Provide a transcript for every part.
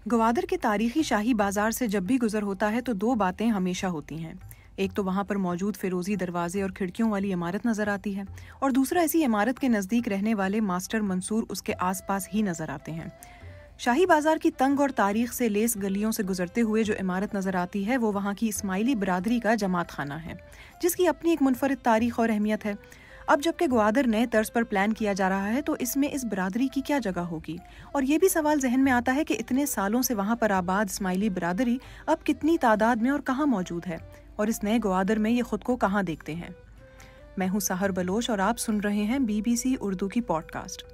ग्वादर के तारीखी शाही बाजार से जब भी गुजर होता है तो दो बातें हमेशा होती हैं। एक तो वहाँ पर मौजूद फिरोजी दरवाजे और खिड़कियों वाली इमारत नजर आती है, और दूसरा इसी इमारत के नज़दीक रहने वाले मास्टर मंसूर उसके आसपास ही नजर आते हैं। शाही बाजार की तंग और तारीख से लेस गलियों से गुजरते हुए जो इमारत नजर आती है वो वहाँ की इस्माइली बिरादरी का जमात खाना है, जिसकी अपनी एक मुनफरिद तारीख और अहमियत है। अब जबकि ग्वादर नए तर्ज पर प्लान किया जा रहा है तो इसमें इस बिरादरी की क्या जगह होगी, और ये भी सवाल जहन में आता है कि इतने सालों से वहाँ पर आबाद इस्माइली बिरादरी अब कितनी तादाद में और कहाँ मौजूद है, और इस नए ग्वादर में ये खुद को कहाँ देखते हैं। मैं हूँ सहर बलोच और आप सुन रहे हैं BBC उर्दू की पॉडकास्ट।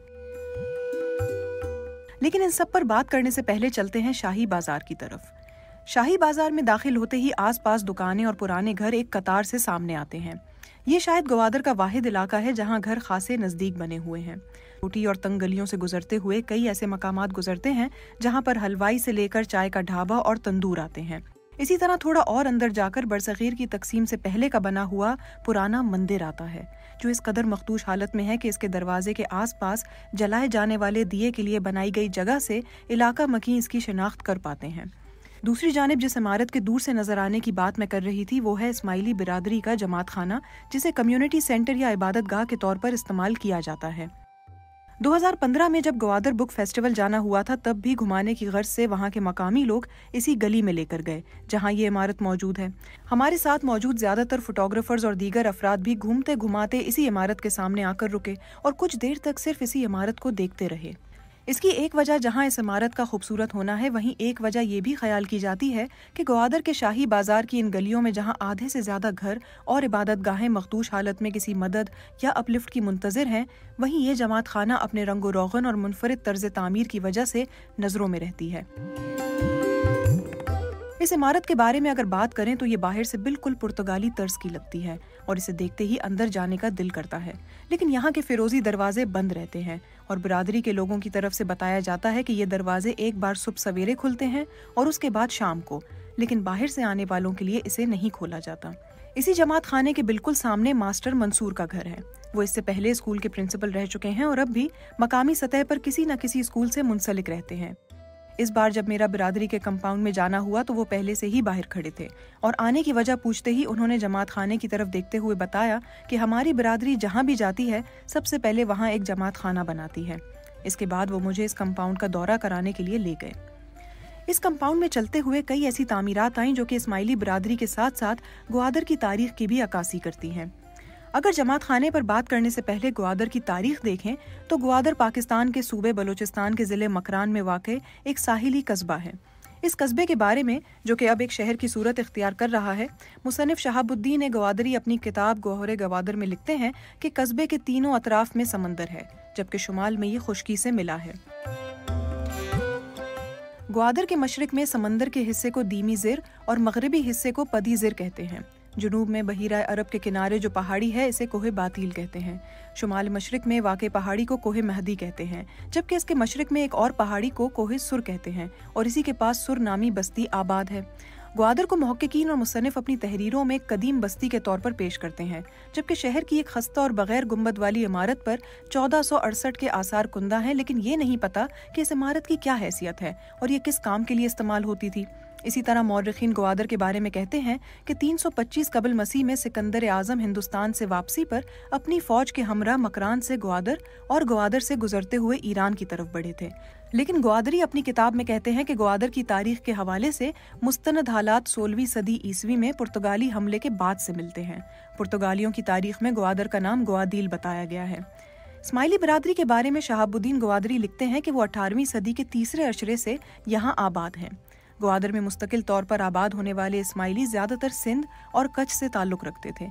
लेकिन इन सब पर बात करने से पहले चलते हैं शाही बाजार की तरफ। शाही बाजार में दाखिल होते ही आसपास दुकानें और पुराने घर एक कतार से सामने आते हैं। ये शायद ग्वादर का वाहिद इलाका है जहां घर खासे नजदीक बने हुए हैं। छोटी और तंग गलियों से गुजरते हुए कई ऐसे मकामात गुजरते हैं जहां पर हलवाई से लेकर चाय का ढाबा और तंदूर आते हैं। इसी तरह थोड़ा और अंदर जाकर बरसगीर की तकसीम से पहले का बना हुआ पुराना मंदिर आता है, जो इस कदर मखदूश हालत में है कि इसके दरवाजे के आसपास जलाए जाने वाले दिए के लिए बनाई गई जगह से इलाका मकी इसकी शिनाख्त कर पाते हैं। दूसरी जानिब जिस इमारत के दूर से नजर आने की बात मैं कर रही थी वो है इस्माइली बिरादरी का जमात खाना, जिसे कम्युनिटी सेंटर या इबादत गाह के तौर पर इस्तेमाल किया जाता है। 2015 में जब ग्वादर बुक फेस्टिवल जाना हुआ था तब भी घुमाने की गर्ज से वहाँ के मकामी लोग इसी गली में लेकर गए जहाँ ये इमारत मौजूद है। हमारे साथ मौजूद ज्यादातर फोटोग्राफर्स और दीगर अफराद भी घूमते घुमाते इसी इमारत के सामने आकर रुके और कुछ देर तक सिर्फ इसी इमारत को देखते रहे। इसकी एक वजह जहां इस इमारत का खूबसूरत होना है, वहीं एक वजह ये भी ख्याल की जाती है कि ग्वादर के शाही बाजार की इन गलियों में जहां आधे से ज्यादा घर और इबादत गाहें मखदूश हालत में किसी मदद या अपलिफ्ट की मुंतजिर हैं, वहीं ये जमात खाना अपने रंगो रोगन और मुनफरिद तर्ज तामीर की वजह से नजरों में रहती है। इस इमारत के बारे में अगर बात करें तो ये बाहर से बिल्कुल पुर्तगाली तर्ज की लगती है और इसे देखते ही अंदर जाने का दिल करता है, लेकिन यहाँ के फिरोजी दरवाजे बंद रहते हैं और बिरादरी के लोगों की तरफ से बताया जाता है कि ये दरवाजे एक बार सुबह सवेरे खुलते हैं और उसके बाद शाम को, लेकिन बाहर से आने वालों के लिए इसे नहीं खोला जाता। इसी जमात खाने के बिल्कुल सामने मास्टर मंसूर का घर है। वो इससे पहले स्कूल के प्रिंसिपल रह चुके हैं और अब भी मकामी सतह पर किसी न किसी स्कूल से मुंसलिक रहते हैं। इस बार जब मेरा बिरादरी के कंपाउंड में जाना हुआ तो वो पहले से ही बाहर खड़े थे और आने की वजह पूछते ही उन्होंने जमात खाने की तरफ देखते हुए बताया कि हमारी बिरादरी जहाँ भी जाती है सबसे पहले वहाँ एक जमात खाना बनाती है। इसके बाद वो मुझे इस कंपाउंड का दौरा कराने के लिए ले गए। इस कंपाउंड में चलते हुए कई ऐसी तामीरात आईं जो कि इस्माइली बिरादरी के साथ साथ ग्वादर की तारीख की भी अक्कासी करती हैं। अगर जमात खाने पर बात करने से पहले ग्वादर की तारीख देखें तो ग्वादर पाकिस्तान के सूबे बलूचिस्तान के जिले मकरान में वाक़े एक साहिली कस्बा है। इस कस्बे के बारे में, जो कि अब एक शहर की सूरत इख्तियार कर रहा है, मुसन्निफ शहाबुद्दीन ग्वादरी अपनी किताब गौहर ग्वादर में लिखते हैं कि कस्बे के तीनों अतराफ में समंदर है, जबकि शुमाल में ये खुश्की से मिला है। ग्वादर के मशरिक में समंदर के हिस्से को दीमी ज़िर और मगरबी हिस्से को पदी ज़िर कहते हैं। जुनूब में बहीरा अरब के किनारे जो पहाड़ी है इसे कोहे बातील कहते हैं। शुमाल मशरिक में वाक़े पहाड़ी को कोहे महदी कहते हैं, जबकि इसके मशरिक में एक और पहाड़ी को कोहे सुर कहते हैं और इसी के पास सुर नामी बस्ती आबाद है। ग्वादर को मुहक्किकीन और मुसन्निफ अपनी तहरीरों में कदीम बस्ती के तौर पर पेश करते हैं, जबकि शहर की एक खस्ता और बगैर गुंबद वाली इमारत पर 1468 के आसार कुंदा हैं, लेकिन ये नहीं पता कि इस इमारत की क्या हैसियत है और ये किस काम के लिए इस्तेमाल होती थी। इसी तरह मौर्रिखीन ग्वादर के बारे में कहते हैं कि 325 कबल मसीह में सिकंदर आजम हिंदुस्तान से वापसी पर अपनी फौज के हमरा मकरान से ग्वादर और ग्वादर से गुजरते हुए ईरान की तरफ बढ़े थे। लेकिन ग्वादरी अपनी किताब में कहते हैं कि ग्वादर की तारीख के हवाले से मुस्तनद हालात 16वीं सदी ईस्वी में पुर्तगाली हमले के बाद से मिलते हैं। पुर्तगालियों की तारीख में ग्वादर का नाम ग्वादील बताया गया है। इस्माइली बिरादरी के बारे में शहाबुद्दीन ग्वादरी लिखते हैं कि वो 18वीं सदी के तीसरे अशरे से यहाँ आबाद हैं। ग्वादर में मुस्तकिल तौर पर आबाद होने वाले इस्माइली ज्यादातर सिंध और कच्छ से ताल्लुक रखते थे।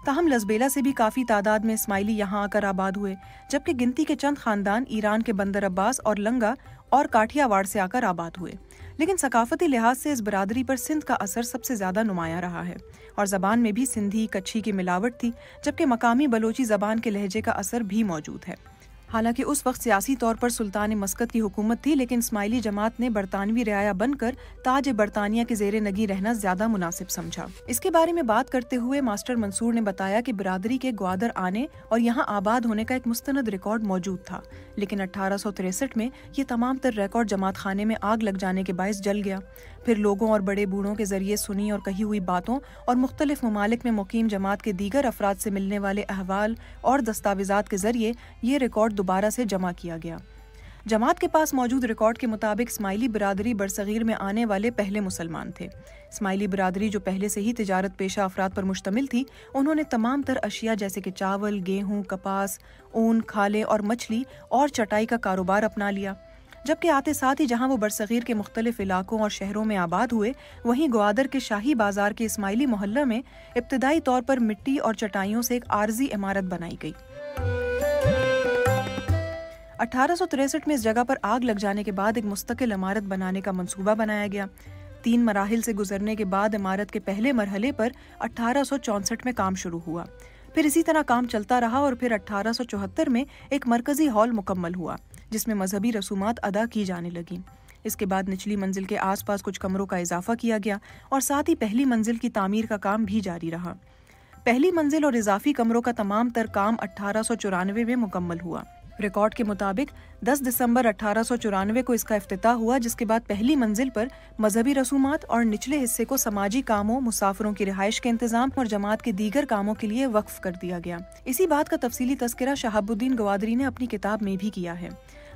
ताहम लजबेला से भी काफी तादाद में इस्माइली यहाँ आकर आबाद हुए, जबकि गिनती के चंद खानदान ईरान के बंदर अब्बास और लंगा और काठियावाड़ से आकर आबाद हुए। लेकिन सकाफती लिहाज से इस बिरादरी पर सिंध का असर सबसे ज्यादा नुमाया रहा है और जबान में भी सिंधी कच्छी की मिलावट थी, जबकि मकामी बलोची जबान के लहजे का असर भी मौजूद है। हालांकि उस वक्त सियासी तौर पर सुल्तान मस्कत की हुकूमत थी, लेकिन इस्माइली जमात ने बरतानवी रियाया बनकर ताज बरतानिया के ज़ेरे नगी रहना ज्यादा मुनासिब समझा। इसके बारे में बात करते हुए मास्टर मंसूर ने बताया कि बिरादरी के ग्वादर आने और यहाँ आबाद होने का एक मुस्तनद रिकॉर्ड मौजूद था, लेकिन 1863 में ये तमाम तर रिकॉर्ड जमात खाने में आग लग जाने के बायस जल गया। फिर लोगों और बड़े बूढ़ों के जरिए सुनी और कही हुई बातों और मुख्तलिफ ममालिक में मुकीम जमात के दीगर अफराद से मिलने वाले अहवाल और दस्तावेजात के जरिए ये रिकॉर्ड दोबारा से जमा किया गया। जमात के पास मौजूद रिकॉर्ड के मुताबिक इस्माइली बिरादरी बरसगीर में आने वाले पहले मुसलमान थे। इस्माइली बिरादरी जो पहले से ही तिजारत पेशा अफराद पर मुश्तमिल थी, उन्होंने तमाम तर अशिया जैसे कि चावल, गेहूं, कपास, ऊन, खाले और मछली और चटाई का कारोबार अपना लिया। जबकि आते साथ ही जहां वो बरसगीर के मुख्तलिफ इलाकों और शहरों में आबाद हुए, वहीं ग्वादर के शाही बाजार के इस्माइली मोहल्ला में इब्तदाई तौर पर मिट्टी और चटाइयों से एक आर्जी इमारत बनाई गई। 1863 में इस जगह पर आग लग जाने के बाद एक मुस्तकिल इमारत बनाने का मंसूबा बनाया गया। 3 मराहिल से गुजरने के बाद इमारत के पहले मरहले पर 1864 में काम शुरू हुआ। फिर इसी तरह काम चलता रहा और फिर 1874 में एक मरकजी हॉल मुकम्मल हुआ, जिसमें मजहबी रसूमात अदा की जाने लगी। इसके बाद निचली मंजिल के आसपास कुछ कमरों का इजाफा किया गया और साथ ही पहली मंजिल की तामीर का काम भी जारी रहा। पहली मंजिल और इजाफी कमरों का तमाम तर काम 1894 में मुकम्मल हुआ। रिकॉर्ड के मुताबिक 10 दिसंबर 1894 को इसका इफ्तिताह हुआ, जिसके बाद पहली मंजिल पर मजहबी रसूमात और निचले हिस्से को समाजी कामों, मुसाफिरों की रिहाइश के इंतजाम और जमात के दीगर कामों के लिए वक्फ कर दिया गया। इसी बात का तफसीली तस्करा शहाबुद्दीन ग्वादरी ने अपनी किताब में भी किया है।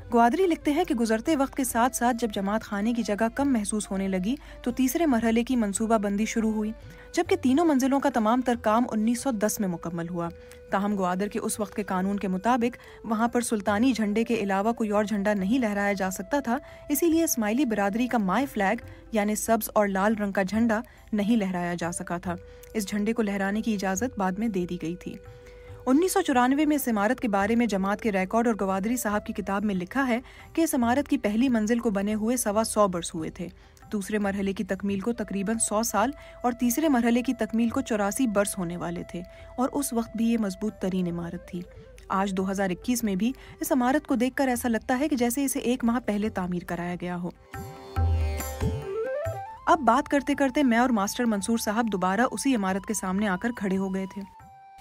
ग्वादरी लिखते हैं कि गुजरते वक्त के साथ साथ जब जमात खाने की जगह कम महसूस होने लगी तो तीसरे मरहले की मंसूबा बंदी शुरू हुई, जबकि तीनों मंजिलों का तमाम तर काम 1910 में मुकम्मल हुआ। ताहम ग्वादर के उस वक्त के कानून के मुताबिक वहां पर सुल्तानी झंडे के अलावा कोई और झंडा नहीं लहराया जा सकता था, इसीलिए इस्माइली बिरादरी का माई फ्लैग यानी सब्ज और लाल रंग का झंडा नहीं लहराया जा सका था। इस झंडे को लहराने की इजाजत बाद में दे दी गई थी। 1994 में इस इमारत के बारे में जमात के रिकॉर्ड और ग्वादरी साहब की किताब में लिखा है कि इस इमारत की पहली मंजिल को बने हुए 125 बरस हुए थे। दूसरे मरहले की तकमील को तकरीबन 100 साल और तीसरे मरहले की तकमील को 84 बरस होने वाले थे, और उस वक्त भी ये मजबूत तरीन इमारत थी। आज 2021 में भी इस इमारत को देखकर ऐसा लगता है कि जैसे इसे 1 माह पहले तामीर कराया गया हो। अब बात करते करते मैं और मास्टर मंसूर साहब दोबारा उसी इमारत के सामने आकर खड़े हो गए थे।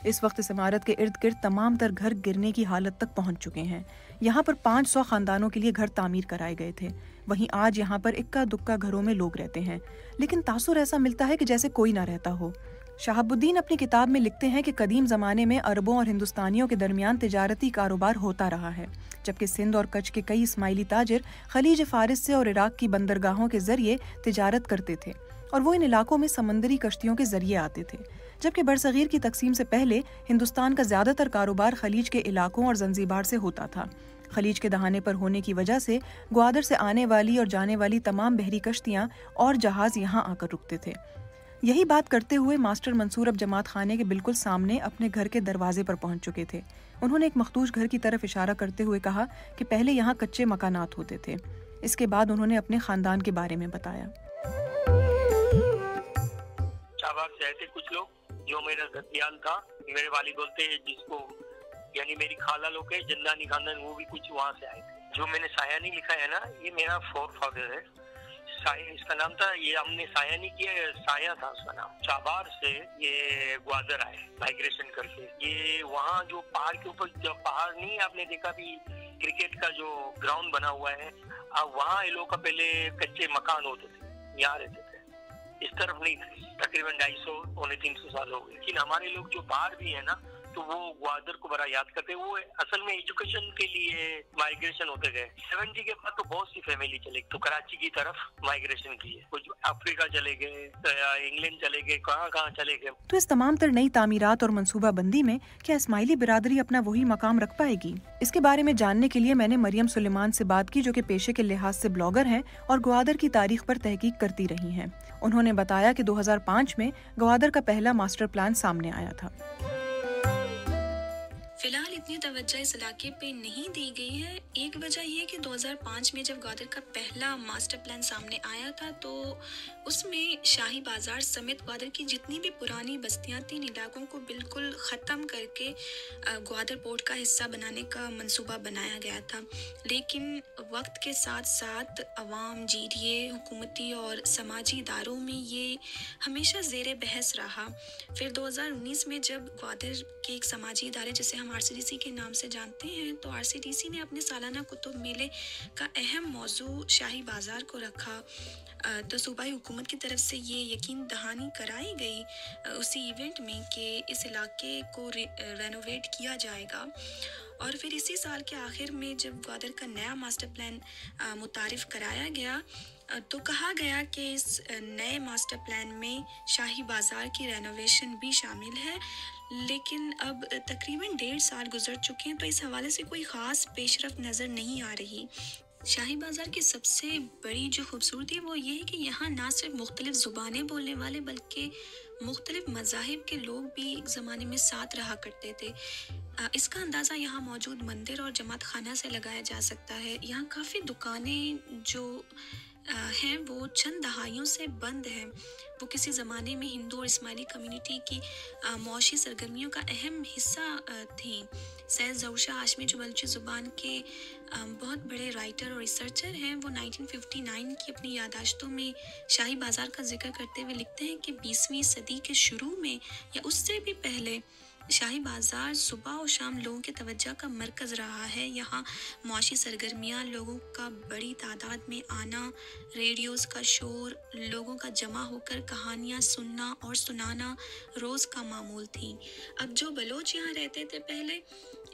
इस वक्त इस इमारत के इर्द गिर्द तमाम तर घर गिरने की हालत तक पहुंच चुके हैं। यहाँ पर 500 खानदानों के लिए घर तामीर कराए गए थे। वहीं आज यहाँ पर इक्का दुक्का घरों में लोग रहते हैं, लेकिन तासुर ऐसा मिलता है कि जैसे कोई ना रहता हो। शहाबुद्दीन अपनी किताब में लिखते हैं कि कदीम ज़माने में अरबों और हिंदुस्तानियों के दरमियान तिजारती कारोबार होता रहा है, जबकि सिंध और कच्छ के कई इस्माइली ताजिर खलीज फारिस से और इराक की बंदरगाहों के जरिए तिजारत करते थे, और वो इन इलाकों में समंदरी कश्तियों के जरिए आते थे। जबकि बरसगीर की तकसीम से पहले हिंदुस्तान का ज्यादातर कारोबार खलीज के इलाकों और जंजीबार से होता था। खलीज के दहाने पर होने की वजह से ग्वादर से आने वाली और जाने वाली तमाम बहरी कश्तियां और जहाज यहाँ आकर रुकते थे। यही बात करते हुए मास्टर मंसूर अब जमात खाने के बिल्कुल सामने अपने घर के दरवाजे पर पहुंच चुके थे। उन्होंने एक मखदूश घर की तरफ इशारा करते हुए कहा कि पहले यहाँ कच्चे मकानात होते थे। इसके बाद उन्होंने अपने खानदान के बारे में बताया। कुछ लोग जो मेरा दतियाल था, मेरे वाली बोलते हैं जिसको, यानी मेरी खाला लोग है जिंदानी खानदान, वो भी कुछ वहाँ से आए थे। जो मैंने सायानी लिखा है ना, ये मेरा फोर फादर है। इसका नाम था, ये हमने सायानी किया, साया था उसका नाम। चाबार से ये ग्वादर आए माइग्रेशन करके। ये वहाँ जो पहाड़ के ऊपर, जो पहाड़ नहीं आपने देखा भी, क्रिकेट का जो ग्राउंड बना हुआ है, वहाँ ये लोग का पहले कच्चे मकान होते थे, यहाँ रहते थे। इस तरफ नहीं थे। तकरीबन 250-300 साल हो गए। लेकिन हमारे लोग जो बाहर भी है ना, तो वो ग्वादर को बड़ा याद करते हैं। वो असल में एजुकेशन के लिए माइग्रेशन होते गए। 70 के बाद तो बहुत सी फैमिली चले, तो कराची की तरफ माइग्रेशन की है। कुछ अफ्रीका चले गए, इंग्लैंड चले गए, कहाँ चले गए। तो इस तमाम तर नई तामीरात और मंसूबा बंदी में क्या इस्माइली बिरादरी अपना वही मकाम रख पाएगी? इसके बारे में जानने के लिए मैंने मरियम सुलेमान से बात की, जो कि पेशे के लिहाज से ब्लॉगर हैं और ग्वादर की तारीख पर तहकीक करती रही हैं। उन्होंने बताया कि 2005 में ग्वादर का पहला मास्टर प्लान सामने आया था। फिलहाल इतनी तवज्जो इस इलाके पे नहीं दी गई है। एक वजह ये कि 2005 में जब ग्वादर का पहला मास्टर प्लान सामने आया था तो उसमें शाही बाजार समेत ग्वादर की जितनी भी पुरानी बस्तियां थी, इन इलाकों को बिल्कुल ख़त्म करके ग्वादर पोर्ट का हिस्सा बनाने का मंसूबा बनाया गया था। लेकिन वक्त के साथ साथ अवाम, जीडीए, हुकूमती और समाजी इदारों में ये हमेशा ज़ेर बहस रहा। फिर 2019 में जब ग्वादर के एक समाजी इदारे जिसे हम आरसीडीसी के नाम से जानते हैं, तो आरसीडीसी ने अपने सालाना कुतुब मेले का अहम मौजू शाही बाज़ार को रखा। तो सूबाई हुकूमत की तरफ से ये यकीन दहानी कराई गई उसी इवेंट में कि इस इलाके को रेनोवेट किया जाएगा। और फिर इसी साल के आखिर में जब ग्वादर का नया मास्टर प्लान मुतारिफ कराया गया तो कहा गया कि इस नए मास्टर प्लान में शाही बाज़ार की रेनोवेशन भी शामिल है। लेकिन अब तकरीबन 1.5 साल गुजर चुके हैं, तो इस हवाले से कोई ख़ास पेशरफ नज़र नहीं आ रही। शाही बाज़ार की सबसे बड़ी जो खूबसूरती है वो ये है कि यहाँ ना सिर्फ मुख्तलिफ़ ज़ुबानें बोलने वाले बल्कि मुख्तलिफ़ मज़ाहिब के लोग भी एक ज़माने में साथ रहा करते थे। इसका अंदाज़ा यहाँ मौजूद मंदिर और जमात खाना से लगाया जा सकता है। यहाँ काफ़ी दुकानें जो हैं वो चंद दहाइयों से बंद हैं। वो किसी ज़माने में हिंदू और इस्माइली कम्युनिटी की मौशी सरगर्मियों का अहम हिस्सा थी। सैयद ज़हूर शाह हाशमी जो बलूची ज़ुबान के बहुत बड़े राइटर और रिसर्चर हैं, वो 1959 की अपनी यादाश्तों में शाही बाज़ार का जिक्र करते हुए लिखते हैं कि 20वीं सदी के शुरू में या उससे भी पहले शाही बाज़ार सुबह और शाम लोगों के तवज्जो का मरकज़ रहा है। यहाँ मुआशी सरगर्मियाँ, लोगों का बड़ी तादाद में आना, रेडियोज़ का शोर, लोगों का जमा होकर कहानियाँ सुनना और सुनाना रोज़ का मामूल थी। अब जो बलोच यहाँ रहते थे पहले,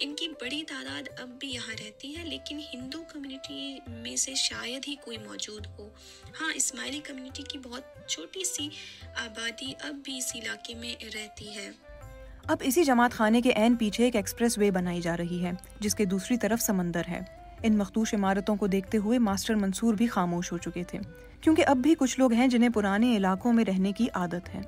इनकी बड़ी तादाद अब भी यहाँ रहती है, लेकिन हिंदू कम्युनिटी में से शायद ही कोई मौजूद हो। हाँ, इस्माइली कम्युनिटी की बहुत छोटी सी आबादी अब भी इस इलाके में रहती है। अब इसी जमात खाने के ऐन पीछे एक एक्सप्रेस वे बनाई जा रही है जिसके दूसरी तरफ समंदर है। इन मखदूश इमारतों को देखते हुए मास्टर मंसूर भी खामोश हो चुके थे, क्योंकि अब भी कुछ लोग हैं जिन्हें पुराने इलाकों में रहने की आदत है।